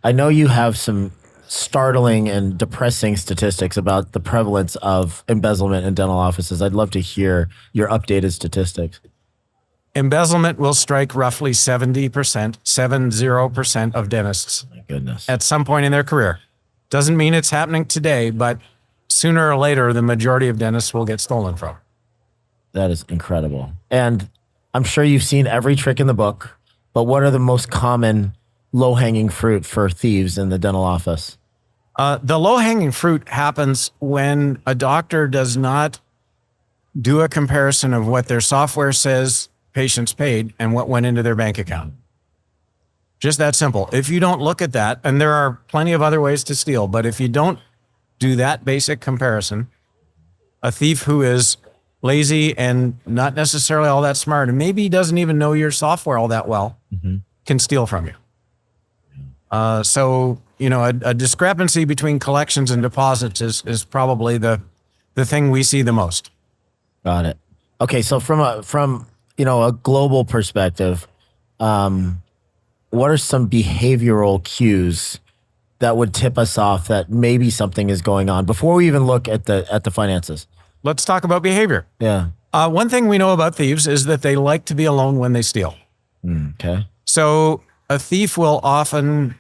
I know you have some startling and depressing statistics about the prevalence of embezzlement in dental offices. I'd love to hear your updated statistics. Embezzlement will strike roughly 70% of dentists My goodness. at some point in their career. Doesn't mean it's happening today, but sooner or later, the majority of dentists will get stolen from. That is incredible. And I'm sure you've seen every trick in the book, but what are the most common low-hanging fruit for thieves in the dental office? The low-hanging fruit happens when a doctor does not do a comparison of what their software says patients paid and what went into their bank account. Just that simple. If you don't look at that, and there are plenty of other ways to steal, but if you don't do that basic comparison, a thief who is lazy and not necessarily all that smart, and maybe doesn't even know your software all that well, can steal from you. So, a discrepancy between collections and deposits is probably the thing we see the most. Got it. Okay, so from a global perspective, what are some behavioral cues that would tip us off that maybe something is going on before we even look at the finances? Let's talk about behavior. Yeah. One thing we know about thieves is that they like to be alone when they steal. Okay. So a thief will often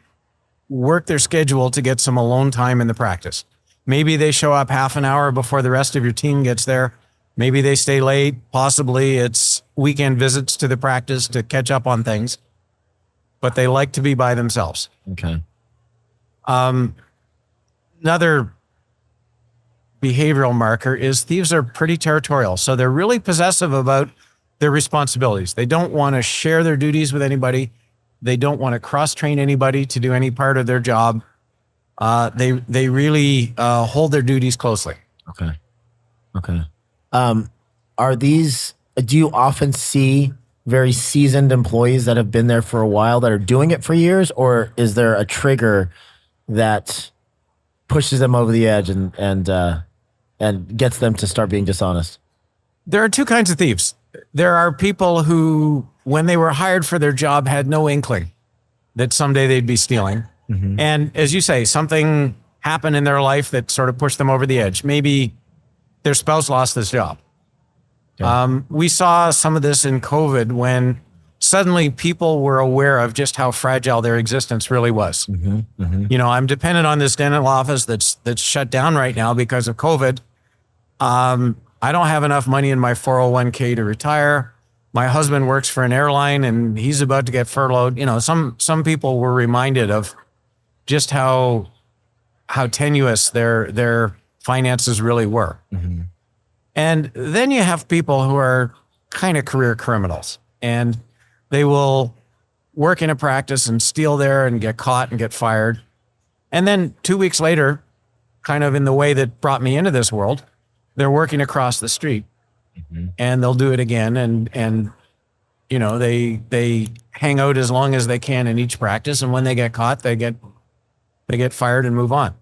work their schedule to get some alone time in the practice. Maybe they show up half an hour before the rest of your team gets there. Maybe they stay late. Possibly it's weekend visits to the practice to catch up on things. But they like to be by themselves. Okay. Another behavioral marker is thieves are pretty territorial. So they're really possessive about their responsibilities. They don't want to share their duties with anybody. They don't want to cross-train anybody to do any part of their job. They really hold their duties closely. Okay. Do you often see very seasoned employees that have been there for a while that are doing it for years, or is there a trigger that pushes them over the edge and gets them to start being dishonest? There are two kinds of thieves. There are people who, when they were hired for their job, had no inkling that someday they'd be stealing. And as you say, something happened in their life that sort of pushed them over the edge. Maybe their spouse lost this job. Okay. We saw some of this in COVID when suddenly people were aware of just how fragile their existence really was. I'm dependent on this dental office that's shut down right now because of COVID. I don't have enough money in my 401k to retire. My husband works for an airline and he's about to get furloughed. Some people were reminded of just how tenuous their finances really were. And then you have people who are kind of career criminals, and they will work in a practice and steal there and get caught and get fired. And then 2 weeks later, kind of in the way that brought me into this world, they're working across the street and they'll do it again. And they hang out as long as they can in each practice. And when they get caught, they get fired and move on.